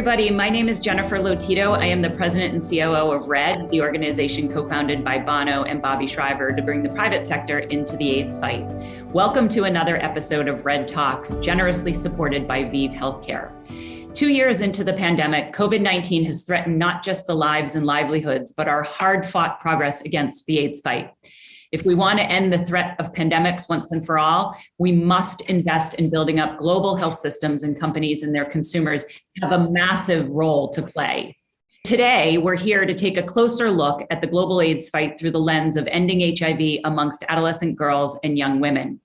everybody. My name is Jennifer Lotito. I am the president and COO of RED, the organization co-founded by Bono and Bobby Shriver to bring the private sector into the AIDS fight. Welcome to another episode of RED Talks, generously supported by ViiV Healthcare. 2 years into the pandemic, COVID-19 has threatened not just the lives and livelihoods, but our hard-fought progress against the AIDS fight. If we want to end the threat of pandemics once and for all, we must invest in building up global health systems, and companies and their consumers have a massive role to play. Today, we're here to take a closer look at the global AIDS fight through the lens of ending HIV amongst adolescent girls and young women.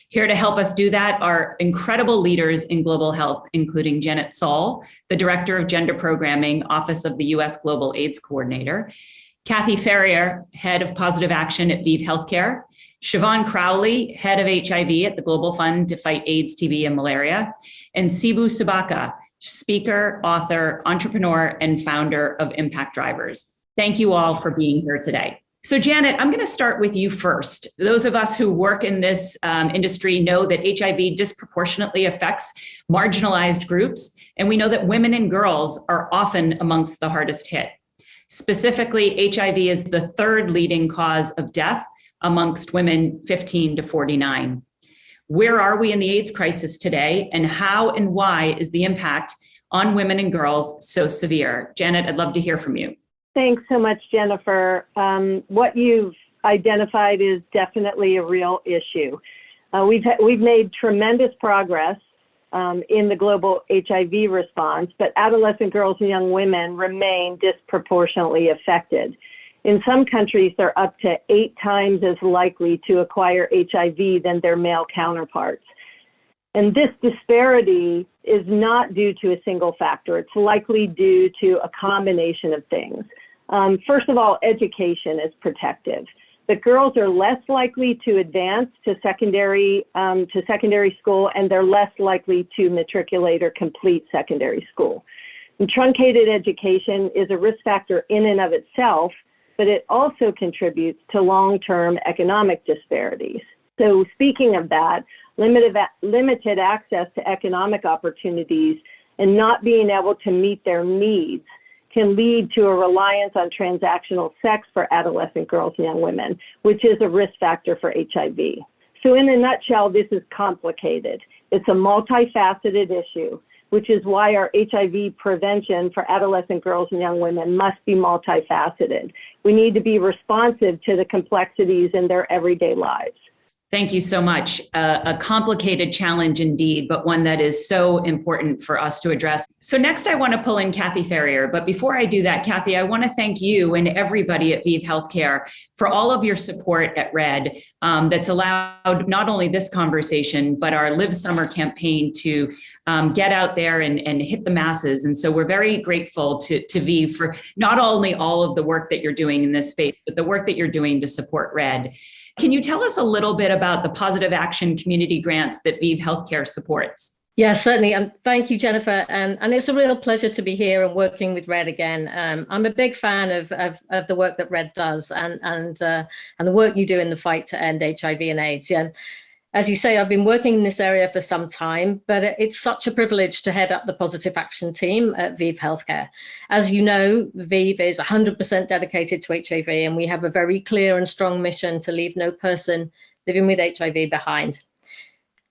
Here to help us do that are incredible leaders in global health, including Saul, the Director of Gender Programming, Office of the U.S. Global AIDS Coordinator, Cathy Ferrier, Head of Positive Action at ViiV Healthcare, Siobhan Crowley, Head of HIV at the Global Fund to Fight AIDS, TB, and Malaria, and Sibaca, speaker, author, entrepreneur, and founder of Impact Drivers. Thank you all for being here today. So Janet, I'm going to start with you first. Those of us who work in this industry know that HIV disproportionately affects marginalized groups, and we know that women and girls are often amongst the hardest hit. Specifically, HIV is the third leading cause of death amongst women 15 to 49. Where are we in the AIDS crisis today, and how and why is the impact on women and girls so severe? Janet, I'd love to hear from you. Thanks so much, Jennifer. What you've identified is definitely a real issue. We've made tremendous progress in the global HIV response, but adolescent girls and young women remain disproportionately affected. In some countries, they're up to 8 times as likely to acquire HIV than their male counterparts. And this disparity is not due to a single factor. It's likely due to a combination of things. First of all, education is protective. But girls are less likely to advance to secondary school, and they're less likely to matriculate or complete secondary school. And truncated education is a risk factor in and of itself, but it also contributes to long-term economic disparities. So speaking of that, limited access to economic opportunities and not being able to meet their needs can lead to a reliance on transactional sex for adolescent girls and young women, which is a risk factor for HIV. So in a nutshell, this is complicated. It's a multifaceted issue, which is why our HIV prevention for adolescent girls and young women must be multifaceted. We need to be responsive to the complexities in their everyday lives. Thank you so much. A complicated challenge indeed, but one that is so important for us to address. So next I want to pull in Cathy Ferrier. But before I do that, Cathy, I want to thank you and everybody at ViiV Healthcare for all of your support at RED that's allowed not only this conversation, but our Live Summer campaign to get out there and hit the masses. And so we're very grateful to ViiV for not only all of the work that you're doing in this space, but the work that you're doing to support RED. Can you tell us a little bit about the Positive Action community grants that ViiV Healthcare supports? Yeah, certainly. Thank you, Jennifer. And it's a real pleasure to be here and working with RED again. I'm a big fan of the work that RED does and the work you do in the fight to end HIV and AIDS. Yeah. As you say, I've been working in this area for some time, but it's such a privilege to head up the Positive Action team at ViiV Healthcare. As you know, ViiV is 100% dedicated to HIV, and we have a very clear and strong mission to leave no person living with HIV behind.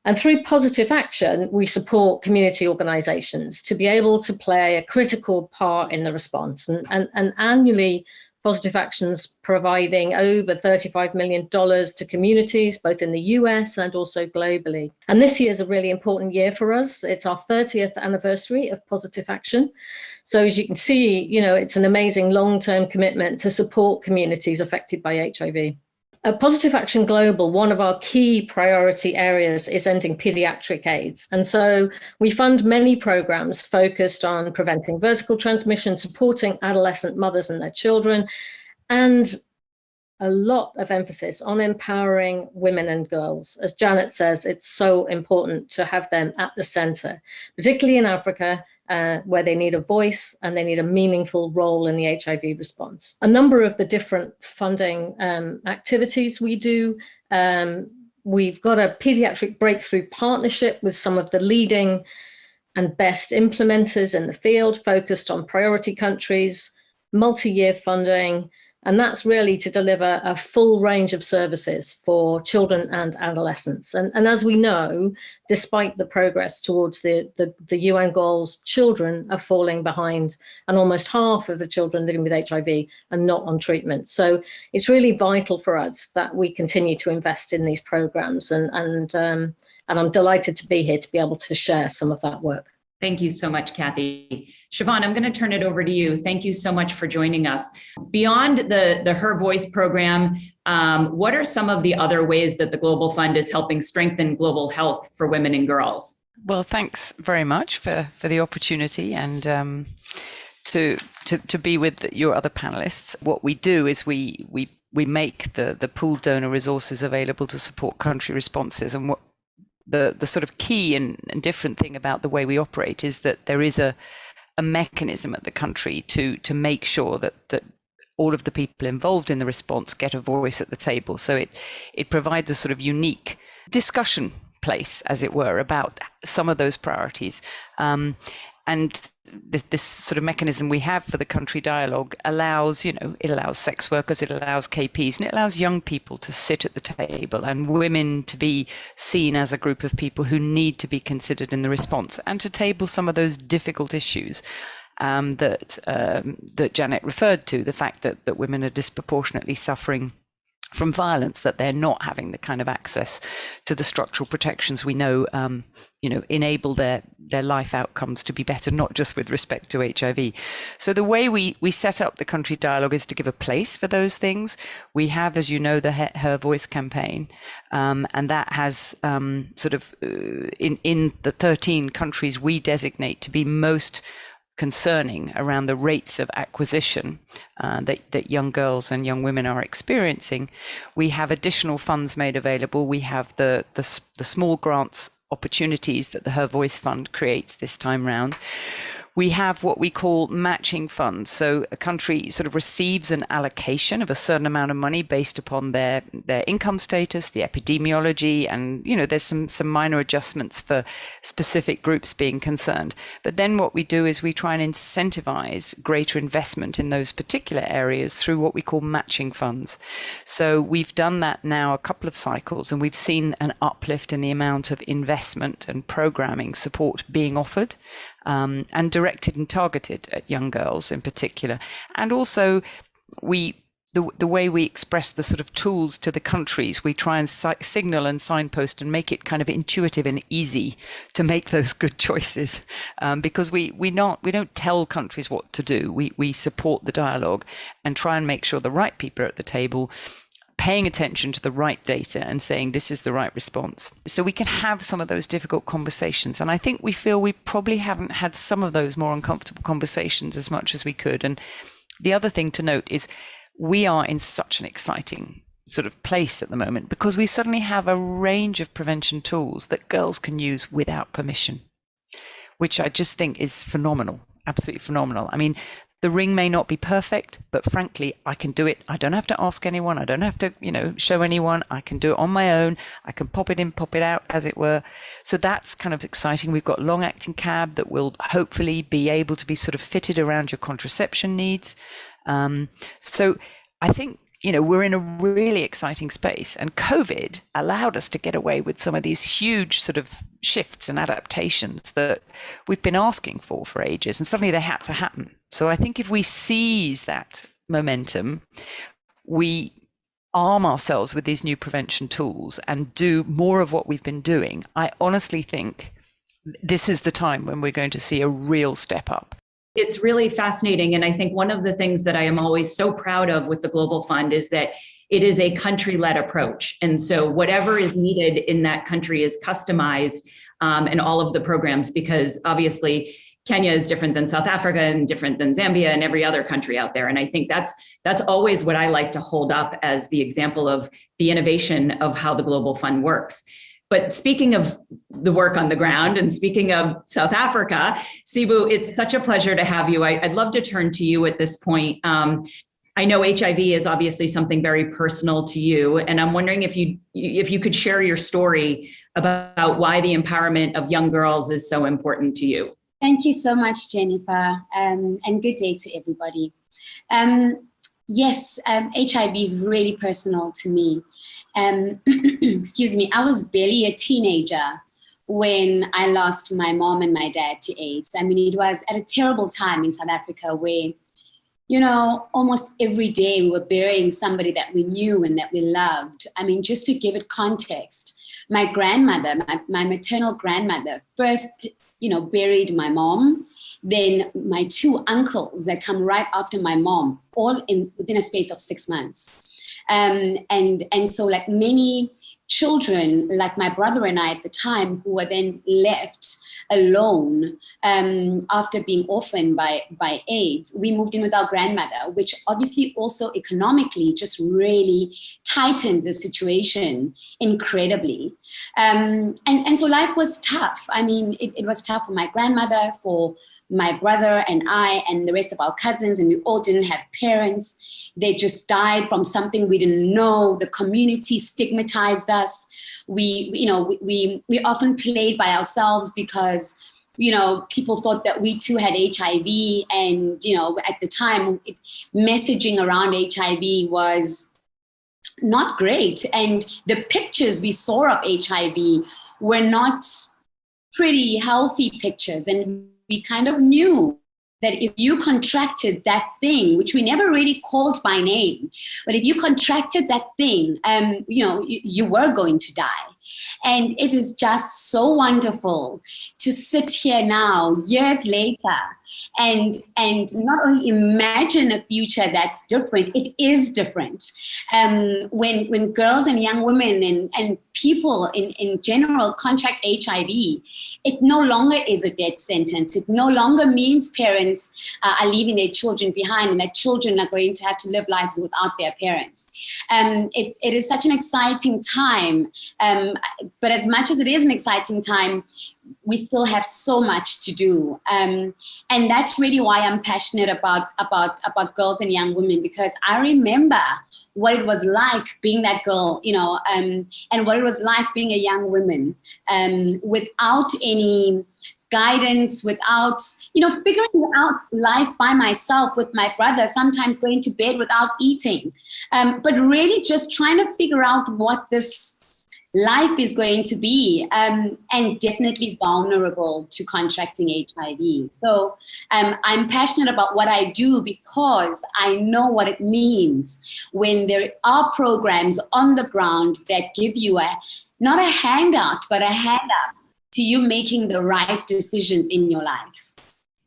And through Positive Action, we support community organizations to be able to play a critical part in the response. And annually, Positive Action's providing over $35 million to communities, both in the US and also globally. And this year is a really important year for us. It's our 30th anniversary of Positive Action. So as you can see, it's an amazing long-term commitment to support communities affected by HIV. At Positive Action Global, one of our key priority areas is ending pediatric AIDS. And so we fund many programs focused on preventing vertical transmission, supporting adolescent mothers and their children, and a lot of emphasis on empowering women and girls. As Janet says, it's so important to have them at the center, particularly in Africa, where they need a voice and they need a meaningful role in the HIV response. A number of the different funding activities we do, we've got a pediatric breakthrough partnership with some of the leading and best implementers in the field, focused on priority countries, multi-year funding, and that's really to deliver a full range of services for children and adolescents. And as we know, despite the progress towards the UN goals, children are falling behind, and almost half of the children living with HIV are not on treatment. So it's really vital for us that we continue to invest in these programs. And I'm delighted to be here to be able to share some of that work. Thank you so much, Cathy. Siobhan, I'm going to turn it over to you. Thank you so much for joining us. Beyond the Her Voice program, what are some of the other ways that the Global Fund is helping strengthen global health for women and girls? Well, thanks very much for the opportunity and to be with your other panelists. What we do is we make the pooled donor resources available to support country responses. And what the sort of key and different thing about the way we operate is that there is a mechanism at the country to make sure that all of the people involved in the response get a voice at the table. So it provides a sort of unique discussion place, as it were, about some of those priorities. And this sort of mechanism we have for the country dialogue allows, it allows sex workers, it allows KPs, and it allows young people to sit at the table and women to be seen as a group of people who need to be considered in the response, and to table some of those difficult issues that Janet referred to, the fact that women are disproportionately suffering from violence, that they're not having the kind of access to the structural protections we know, enable their life outcomes to be better, not just with respect to HIV. So the way we set up the country dialogue is to give a place for those things. We have, as you know, the Her Voice campaign, and that has in the 13 countries we designate to be most concerning around the rates of acquisition that young girls and young women are experiencing. We have additional funds made available. We have the small grants opportunities that the Her Voice Fund creates this time round. We have what we call matching funds. So a country sort of receives an allocation of a certain amount of money based upon their income status, the epidemiology, and there's some minor adjustments for specific groups being concerned. But then what we do is we try and incentivize greater investment in those particular areas through what we call matching funds. So we've done that now a couple of cycles, and we've seen an uplift in the amount of investment and programming support being offered. And directed and targeted at young girls in particular. And also the way we express the sort of tools to the countries, we try and signal and signpost and make it kind of intuitive and easy to make those good choices, because we don't tell countries what to do. We support the dialogue and try and make sure the right people are at the table, paying attention to the right data and saying this is the right response. So we can have some of those difficult conversations. And I think we feel we probably haven't had some of those more uncomfortable conversations as much as we could. And the other thing to note is we are in such an exciting sort of place at the moment because we suddenly have a range of prevention tools that girls can use without permission, which I just think is phenomenal, absolutely phenomenal. I mean, the ring may not be perfect, but frankly, I can do it. I don't have to ask anyone. I don't have to, show anyone. I can do it on my own. I can pop it in, pop it out, as it were. So that's kind of exciting. We've got long-acting CAB that will hopefully be able to be sort of fitted around your contraception needs. So I think, we're in a really exciting space, and COVID allowed us to get away with some of these huge sort of shifts and adaptations that we've been asking for ages, and suddenly they had to happen. So I think if we seize that momentum, we arm ourselves with these new prevention tools and do more of what we've been doing, I honestly think this is the time when we're going to see a real step up. It's really fascinating. And I think one of the things that I am always so proud of with the Global Fund is that it is a country-led approach. And so whatever is needed in that country is customized in all of the programs, because obviously Kenya is different than South Africa and different than Zambia and every other country out there. And I think that's always what I like to hold up as the example of the innovation of how the Global Fund works. But speaking of the work on the ground and speaking of South Africa, Sibu, it's such a pleasure to have you. I'd love to turn to you at this point. I know HIV is obviously something very personal to you, and I'm wondering if you could share your story about why the empowerment of young girls is so important to you. Thank you so much, Jennifer, and good day to everybody. Yes, HIV is really personal to me. Excuse me, I was barely a teenager when I lost my mom and my dad to AIDS. I mean, it was at a terrible time in South Africa where, you know, almost every day we were burying somebody that we knew and that we loved. I mean, just to give it context, my grandmother, my maternal grandmother, first, you know, buried my mom, then my two uncles that come right after my mom, all within a space of 6 months. And so like many children, like my brother and I at the time, who were then left alone after being orphaned by AIDS, we moved in with our grandmother, which obviously also economically just really tightened the situation incredibly. And so life was tough. I mean, it was tough for my grandmother, for my brother and I and the rest of our cousins, and we all didn't have parents. They just died from something we didn't know. The community stigmatized us. We often played by ourselves because, you know, people thought that we too had HIV, and, you know, at the time, messaging around HIV was not great. And the pictures we saw of HIV were not pretty healthy pictures. And we kind of knew that if you contracted that thing, which we never really called by name, but if you contracted that thing, you know, you were going to die. And it is just so wonderful to sit here now, years later, and not only imagine a future that's different, it is different. When girls and young women and people in general contract HIV, it no longer is a death sentence. It no longer means parents are leaving their children behind and that children are going to have to live lives without their parents. It is such an exciting time, but as much as it is an exciting time, we still have so much to do. And that's really why I'm passionate about girls and young women, because I remember what it was like being that girl, you know, and what it was like being a young woman without any guidance, without, you know, figuring out life by myself with my brother, sometimes going to bed without eating, but really just trying to figure out what this life is going to be, and definitely vulnerable to contracting HIV. So I'm passionate about what I do because I know what it means when there are programs on the ground that give you not a handout, but a hand up to you making the right decisions in your life.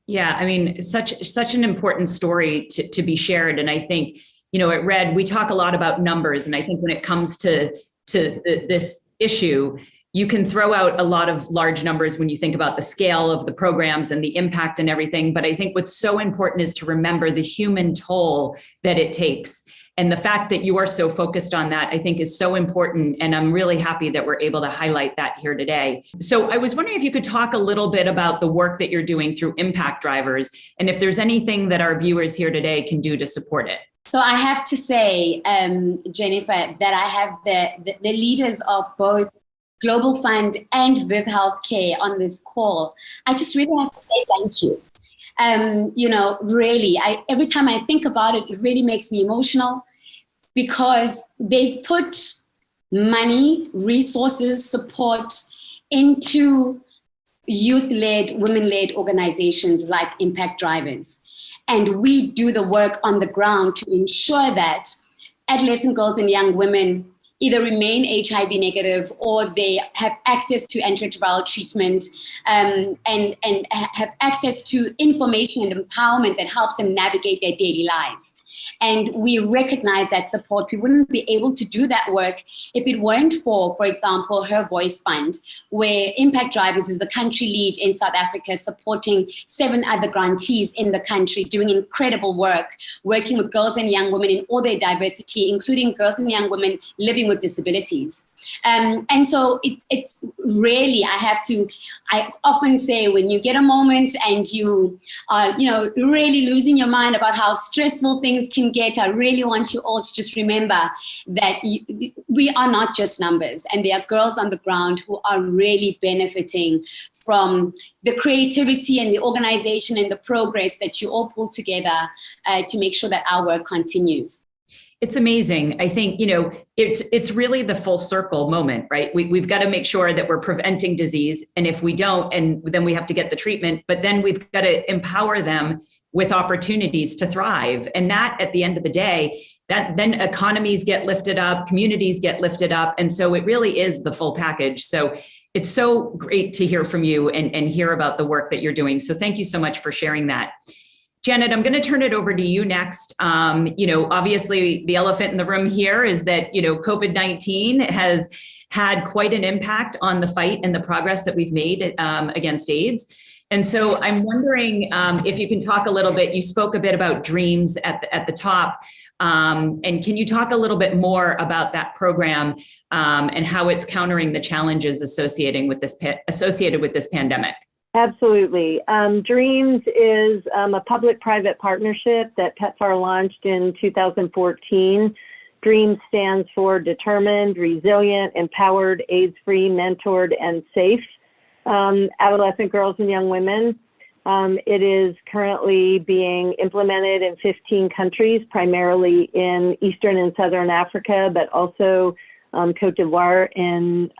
Yeah, I mean, such an important story to be shared. And I think, you know, at Red, we talk a lot about numbers. And I think when it comes to this issue, you can throw out a lot of large numbers when you think about the scale of the programs and the impact and everything. But I think what's so important is to remember the human toll that it takes. And the fact that you are so focused on that, I think, is so important. And I'm really happy that we're able to highlight that here today. So I was wondering if you could talk a little bit about the work that you're doing through Impact Drivers, and if there's anything that our viewers here today can do to support it. So I have to say, Jennifer, that I have the leaders of both Global Fund and ViiV Healthcare on this call. I just really have to say thank you. You know, really, every time I think about it, it really makes me emotional because they put money, resources, support into youth-led, women-led organizations like Impact Drivers. And we do the work on the ground to ensure that adolescent girls and young women either remain HIV negative or they have access to antiretroviral treatment and have access to information and empowerment that helps them navigate their daily lives. And we recognize that support. We wouldn't be able to do that work if it weren't for example, Her Voice Fund, where Impact Drivers is the country lead in South Africa, supporting 7 other grantees in the country, doing incredible work, working with girls and young women in all their diversity, including girls and young women living with disabilities. And so it's really, I often say, when you get a moment and you are, really losing your mind about how stressful things can get, I really want you all to just remember that we are not just numbers, and there are girls on the ground who are really benefiting from the creativity and the organization and the progress that you all pull together to make sure that our work continues. It's amazing. I think, it's really the full circle moment, right? We've got to make sure that we're preventing disease. And if we don't, and then we have to get the treatment, but then we've got to empower them with opportunities to thrive. And that, at the end of the day, that then economies get lifted up, communities get lifted up. And so it really is the full package. So it's so great to hear from you and hear about the work that you're doing. So thank you so much for sharing that. Janet, I'm going to turn it over to you next. Obviously the elephant in the room here is that, COVID-19 has had quite an impact on the fight and the progress that we've made against AIDS. And so I'm wondering if you can talk a little bit, you spoke a bit about dreams at the top. And can you talk a little bit more about that program and how it's countering the challenges associated with this pandemic? Absolutely. DREAMS is a public-private partnership that PEPFAR launched in 2014. DREAMS stands for Determined, Resilient, Empowered, AIDS-Free, Mentored, and Safe Adolescent Girls and Young Women. It is currently being implemented in 15 countries, primarily in Eastern and Southern Africa, but also Cote d'Ivoire in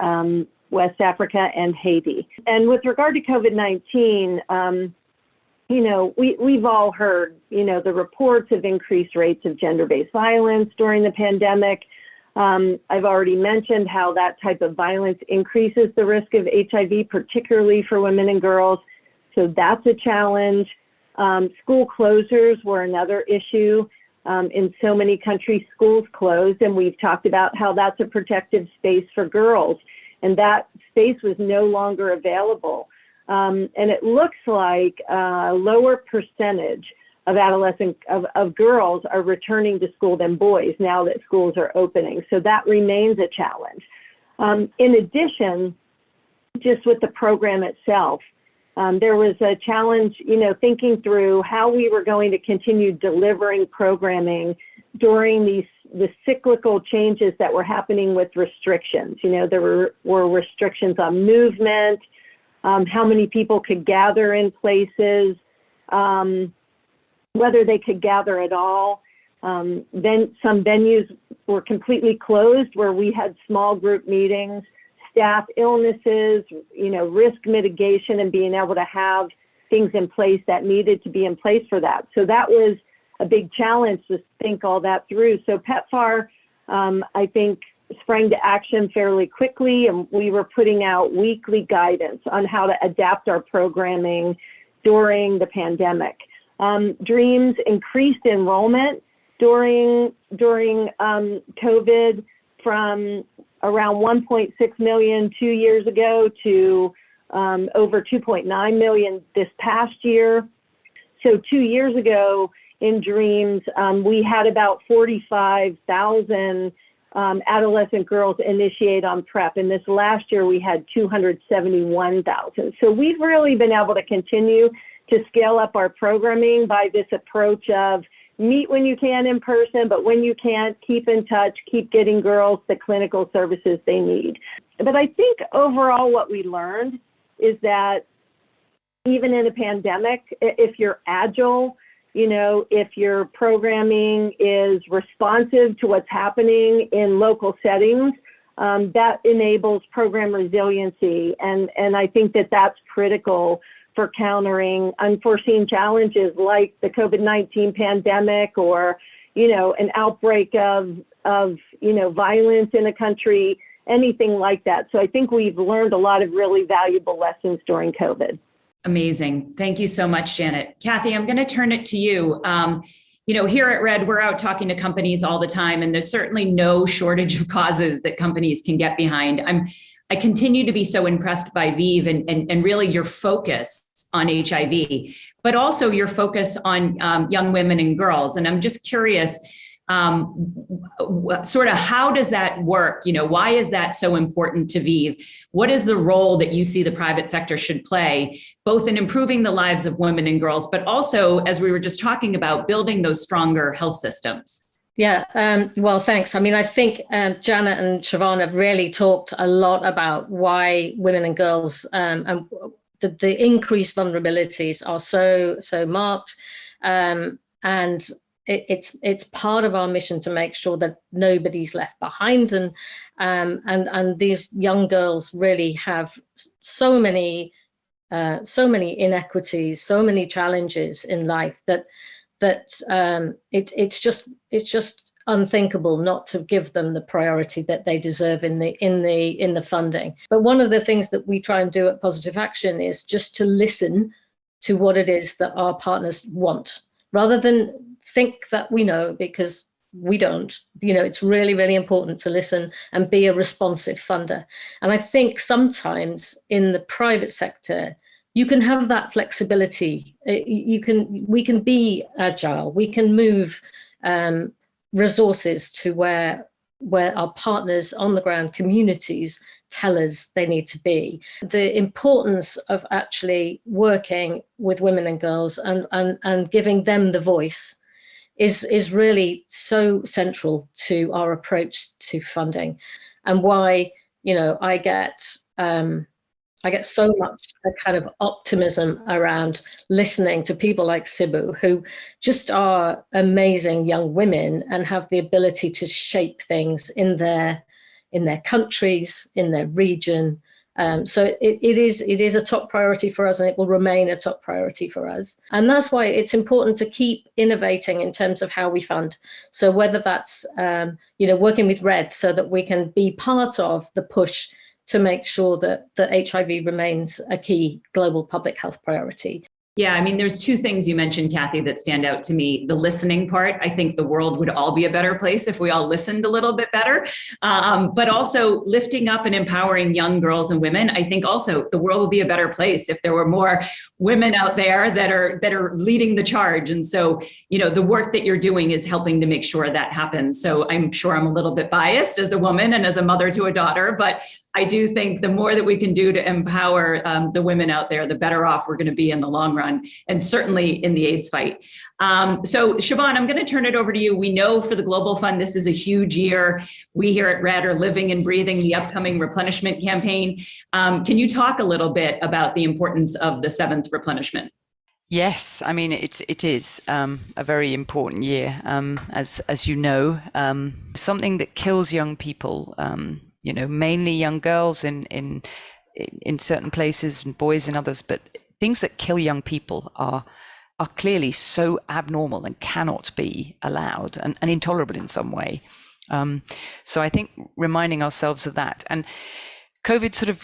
West Africa and Haiti. And with regard to COVID-19, we've all heard, the reports of increased rates of gender-based violence during the pandemic. I've already mentioned how that type of violence increases the risk of HIV, particularly for women and girls. So that's a challenge. School closures were another issue. In so many countries, schools closed, and we've talked about how that's a protective space for girls. And that space was no longer available. And it looks like a lower percentage of of girls are returning to school than boys now that schools are opening. So that remains a challenge. In addition, just with the program itself, there was a challenge, thinking through how we were going to continue delivering programming during the cyclical changes that were happening with restrictions. There were restrictions on movement, how many people could gather in places, whether they could gather at all. Then some venues were completely closed where we had small group meetings, staff illnesses, risk mitigation, and being able to have things in place that needed to be in place for that. So that was a big challenge to think all that through. So PEPFAR, I think, sprang to action fairly quickly, and we were putting out weekly guidance on how to adapt our programming during the pandemic. DREAMS increased enrollment during COVID from around 1.6 million 2 years ago to over 2.9 million this past year. So 2 years ago in DREAMS, we had about 45,000 adolescent girls initiate on PrEP. And this last year we had 271,000. So we've really been able to continue to scale up our programming by this approach of meet when you can in person, but when you can't, keep in touch, keep getting girls the clinical services they need. But I think overall what we learned is that even in a pandemic, if you're agile, if your programming is responsive to what's happening in local settings, that enables program resiliency. And I think that that's critical for countering unforeseen challenges like the COVID-19 pandemic or, an outbreak of violence in a country, anything like that. So I think we've learned a lot of really valuable lessons during COVID. Amazing. Thank you so much, Janet. Cathy, I'm going to turn it to you. Here at RED, we're out talking to companies all the time, and there's certainly no shortage of causes that companies can get behind. I continue to be so impressed by ViiV and really your focus on HIV, but also your focus on young women and girls. And I'm just curious, Sort of how does that work? Why is that so important to ViiV? What is the role that you see the private sector should play, both in improving the lives of women and girls, but also, as we were just talking about, building those stronger health systems? Yeah, well, thanks. I mean, I think Janet and Siobhan have really talked a lot about why women and girls and the increased vulnerabilities are so marked, and it's part of our mission to make sure that nobody's left behind, and these young girls really have so many inequities, so many challenges in life that it's just unthinkable not to give them the priority that they deserve in the funding. But one of the things that we try and do at Positive Action is just to listen to what it is that our partners want, rather than think that we know, because we don't. It's really, really important to listen and be a responsive funder. And I think sometimes in the private sector, you can have that flexibility. We can be agile. We can move resources to where our partners on the ground, communities, tell us they need to be. The importance of actually working with women and girls and giving them the voice is really so central to our approach to funding, and why I get so much a kind of optimism around listening to people like Sibu, who just are amazing young women and have the ability to shape things in their countries, in their region. So it is a top priority for us, and it will remain a top priority for us. And that's why it's important to keep innovating in terms of how we fund. So whether that's working with RED so that we can be part of the push to make sure that HIV remains a key global public health priority. Yeah, I mean, there's two things you mentioned, Cathy, that stand out to me. The listening part, I think the world would all be a better place if we all listened a little bit better. But also lifting up and empowering young girls and women. I think also the world would be a better place if there were more women out there that are leading the charge. And so, the work that you're doing is helping to make sure that happens. So I'm sure I'm a little bit biased as a woman and as a mother to a daughter, but I do think the more that we can do to empower the women out there, the better off we're going to be in the long run, and certainly in the AIDS fight. So Siobhan, I'm going to turn it over to you. We know for the Global Fund, this is a huge year. We here at RED are living and breathing the upcoming replenishment campaign. Can you talk a little bit about the importance of the 7th replenishment? Yes, I mean, it is a very important year, as you know, something that kills young people, mainly young girls in certain places and boys in others, but things that kill young people are clearly so abnormal and cannot be allowed and intolerable in some way. So I think reminding ourselves of that, and COVID sort of,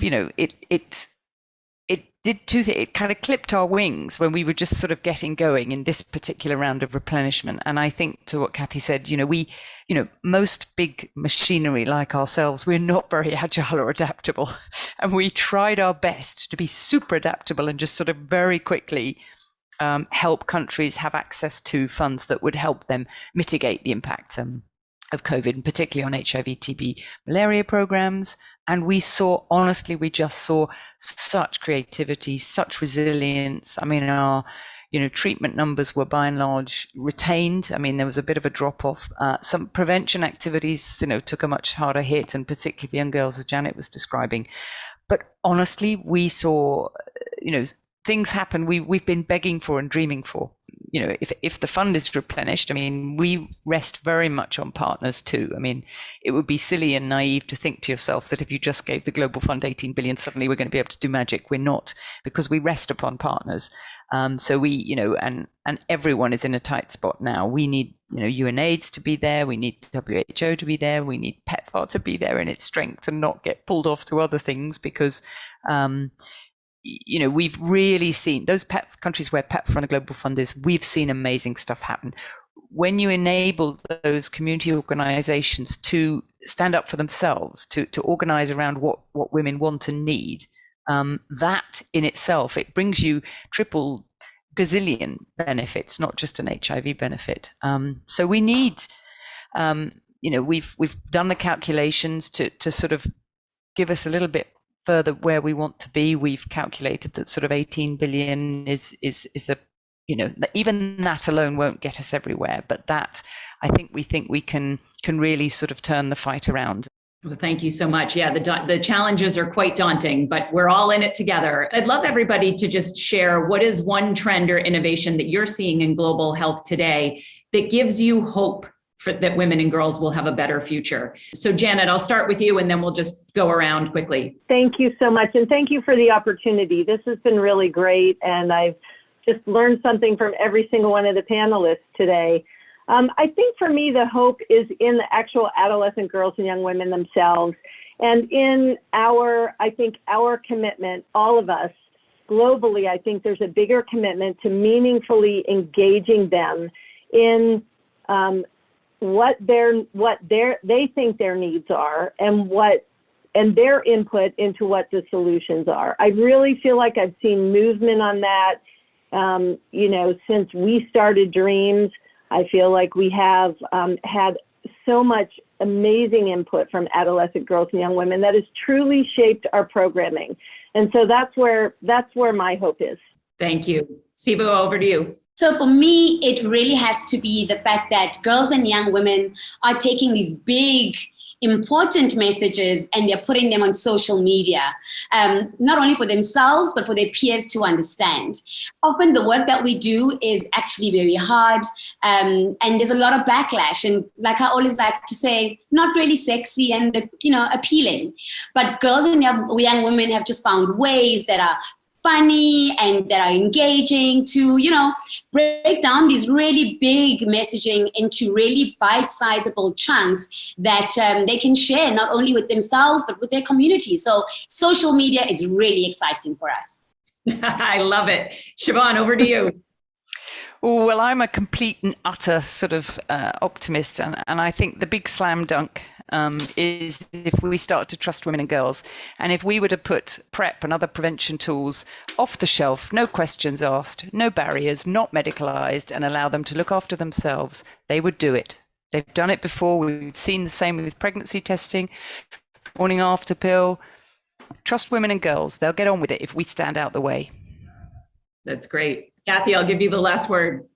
it did two things. It kind of clipped our wings when we were just sort of getting going in this particular round of replenishment. And I think to what Cathy said, most big machinery like ourselves, we're not very agile or adaptable. And we tried our best to be super adaptable and just sort of very quickly help countries have access to funds that would help them mitigate the impact of COVID, and particularly on HIV, TB, malaria programs. And we just saw such creativity, such resilience. I mean, our, treatment numbers were by and large retained. I mean, there was a bit of a drop off. Some prevention activities, took a much harder hit, and particularly for young girls, as Janet was describing. But honestly, we saw, things happen we've been begging for and dreaming for. If the fund is replenished, I mean, we rest very much on partners too. I mean, it would be silly and naive to think to yourself that if you just gave the Global Fund 18 billion, suddenly we're going to be able to do magic. We're not, because we rest upon partners. So we, and everyone is in a tight spot now. We need, UNAIDS to be there. We need WHO to be there. We need PEPFAR to be there in its strength and not get pulled off to other things, because, we've really seen those countries where PEPFAR and the Global Fund is, we've seen amazing stuff happen. When you enable those community organizations to stand up for themselves, to organize around what women want and need, that in itself, it brings you triple gazillion benefits, not just an HIV benefit. So we need We've done the calculations to sort of give us a little bit further where we want to be. We've calculated that sort of 18 billion is a, even that alone won't get us everywhere, but that we think we can really sort of turn the fight around. Well, thank you so much. Yeah, the challenges are quite daunting, but we're all in it together. I'd love everybody to just share what is one trend or innovation that you're seeing in global health today that gives you hope that women and girls will have a better future. So Janet, I'll start with you and then we'll just go around quickly. Thank you so much. And thank you for the opportunity. This has been really great. And I've just learned something from every single one of the panelists today. I think for me, the hope is in the actual adolescent girls and young women themselves. And in our commitment, all of us globally, I think there's a bigger commitment to meaningfully engaging them in what they think their needs are and their input into what the solutions are. I really feel like I've seen movement on that, since we started Dreams. I feel like we have had so much amazing input from adolescent girls and young women that has truly shaped our programming. And so that's where my hope is. Thank you. Sibu, over to you. So for me, it really has to be the fact that girls and young women are taking these big, important messages and they're putting them on social media, not only for themselves, but for their peers to understand. Often the work that we do is actually very hard, and there's a lot of backlash. And like I always like to say, not really sexy and, appealing. But girls and young women have just found ways that are funny and that are engaging to, break down these really big messaging into really bite-sizable chunks that they can share not only with themselves, but with their community. So social media is really exciting for us. I love it. Siobhan, over to you. Well, I'm a complete and utter sort of optimist. And I think the big slam dunk is if we start to trust women and girls. And if we were to put PrEP and other prevention tools off the shelf, no questions asked, no barriers, not medicalized, and allow them to look after themselves, they would do it. They've done it before. We've seen the same with pregnancy testing, morning after pill. Trust women and girls. They'll get on with it if we stand out the way. That's great. Cathy, I'll give you the last word.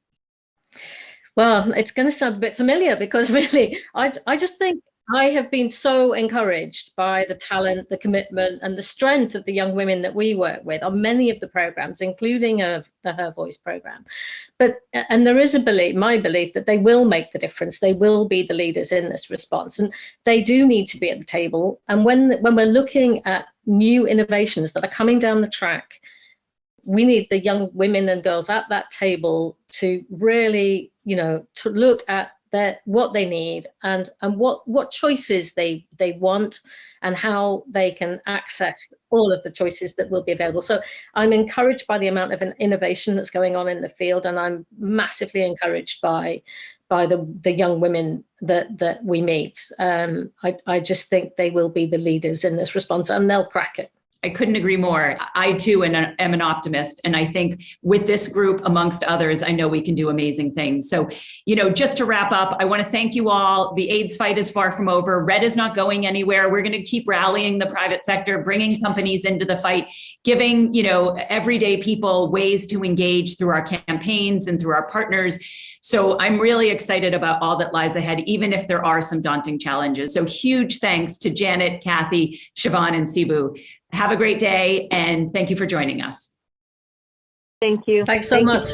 Well, it's going to sound a bit familiar because really, I just think I have been so encouraged by the talent, the commitment, and the strength of the young women that we work with on many of the programs, including the Her Voice program. And there is my belief that they will make the difference. They will be the leaders in this response, and they do need to be at the table. And when we're looking at new innovations that are coming down the track, we need the young women and girls at that table to really, to look at what they need and what choices they want and how they can access all of the choices that will be available. So I'm encouraged by the amount of innovation that's going on in the field, and I'm massively encouraged by the young women that we meet. I just think they will be the leaders in this response, and they'll crack it. I couldn't agree more. I too am an optimist. And I think with this group, amongst others, I know we can do amazing things. So, just to wrap up, I want to thank you all. The AIDS fight is far from over. RED is not going anywhere. We're going to keep rallying the private sector, bringing companies into the fight, giving, everyday people ways to engage through our campaigns and through our partners. So I'm really excited about all that lies ahead, even if there are some daunting challenges. So huge thanks to Janet, Cathy, Siobhan, and Sibu. Have a great day, and thank you for joining us. Thank you. Thanks so much.